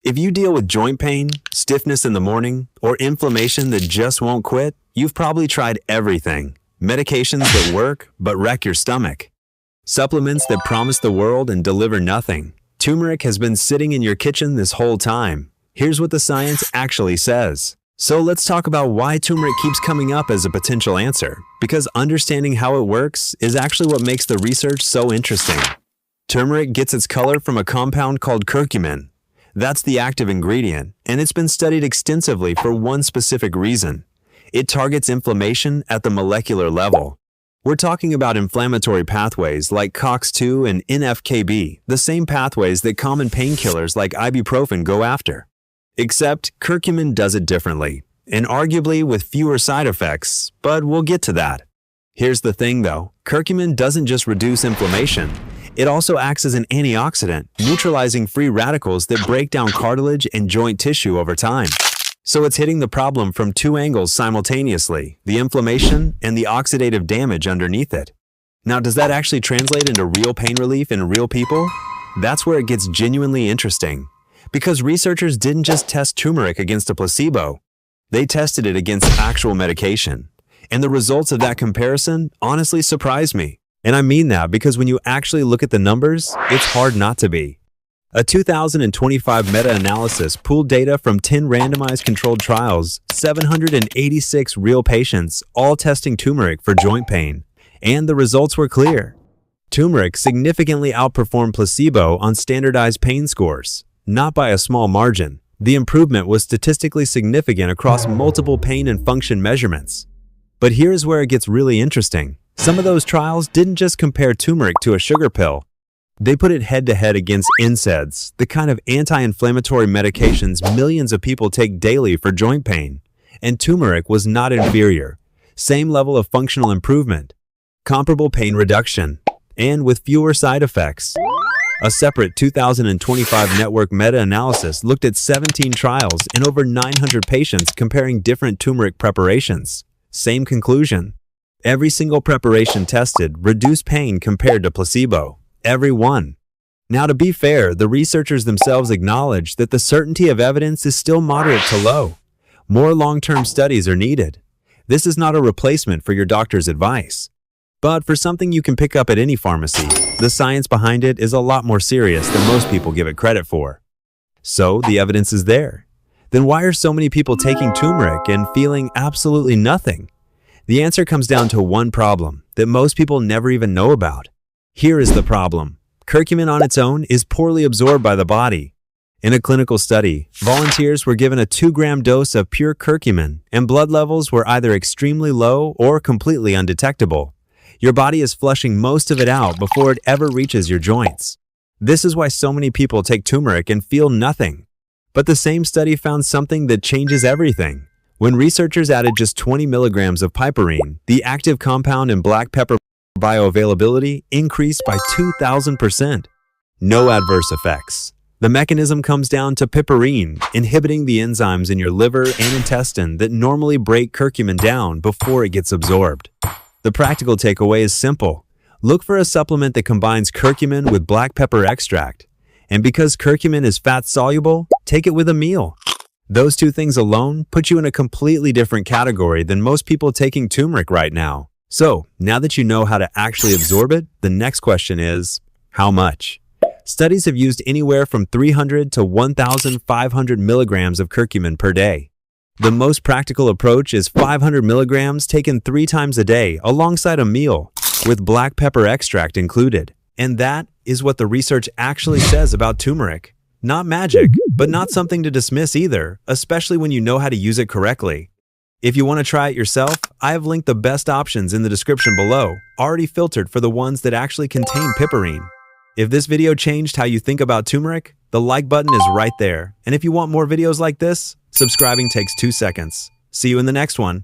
If you deal with joint pain, stiffness in the morning, or inflammation that just won't quit, you've probably tried everything. Medications that work but wreck your stomach. Supplements that promise the world and deliver nothing. Turmeric has been sitting in your kitchen this whole time. Here's what the science actually says. So let's talk about why turmeric keeps coming up as a potential answer, because understanding how it works is actually what makes the research so interesting. Turmeric gets its color from a compound called curcumin. That's the active ingredient, and it's been studied extensively for one specific reason. It targets inflammation at the molecular level. We're talking about inflammatory pathways like COX-2 and NF-κB, the same pathways that common painkillers like ibuprofen go after. Except curcumin does it differently, and arguably with fewer side effects, but we'll get to that. Here's the thing though, curcumin doesn't just reduce inflammation. It also acts as an antioxidant, neutralizing free radicals that break down cartilage and joint tissue over time. So it's hitting the problem from two angles simultaneously, the inflammation and the oxidative damage underneath it. Now, does that actually translate into real pain relief in real people? That's where it gets genuinely interesting. Because researchers didn't just test turmeric against a placebo, they tested it against actual medication. And the results of that comparison honestly surprised me. And I mean that because when you actually look at the numbers, it's hard not to be. A 2025 meta-analysis pooled data from 10 randomized controlled trials, 786 real patients, all testing turmeric for joint pain. And the results were clear. Turmeric significantly outperformed placebo on standardized pain scores. Not by a small margin. The improvement was statistically significant across multiple pain and function measurements. But here's where it gets really interesting. Some of those trials didn't just compare turmeric to a sugar pill. They put it head-to-head against NSAIDs, the kind of anti-inflammatory medications millions of people take daily for joint pain. And turmeric was not inferior. Same level of functional improvement, comparable pain reduction, and with fewer side effects. A separate 2025 network meta-analysis looked at 17 trials and over 900 patients comparing different turmeric preparations. Same conclusion. Every single preparation tested reduced pain compared to placebo. Every one. Now, to be fair, the researchers themselves acknowledge that the certainty of evidence is still moderate to low. More long-term studies are needed. This is not a replacement for your doctor's advice. But for something you can pick up at any pharmacy, the science behind it is a lot more serious than most people give it credit for. So, the evidence is there. Then why are so many people taking turmeric and feeling absolutely nothing? The answer comes down to one problem that most people never even know about. Here is the problem. Curcumin on its own is poorly absorbed by the body. In a clinical study, volunteers were given a 2-gram dose of pure curcumin, and blood levels were either extremely low or completely undetectable. Your body is flushing most of it out before it ever reaches your joints. This is why so many people take turmeric and feel nothing. But the same study found something that changes everything. When researchers added just 20 milligrams of piperine, the active compound in black pepper bioavailability increased by 2,000%. No adverse effects. The mechanism comes down to piperine, inhibiting the enzymes in your liver and intestine that normally break curcumin down before it gets absorbed. The practical takeaway is simple. Look for a supplement that combines curcumin with black pepper extract. And because curcumin is fat-soluble, take it with a meal. Those two things alone put you in a completely different category than most people taking turmeric right now. So, now that you know how to actually absorb it, the next question is, how much? Studies have used anywhere from 300 to 1,500 milligrams of curcumin per day. The most practical approach is 500 milligrams taken 3 times a day alongside a meal, with black pepper extract included. And that is what the research actually says about turmeric. Not magic, but not something to dismiss either, especially when you know how to use it correctly. If you want to try it yourself, I have linked the best options in the description below, already filtered for the ones that actually contain piperine. If this video changed how you think about turmeric, the like button is right there. And if you want more videos like this, subscribing takes 2 seconds. See you in the next one.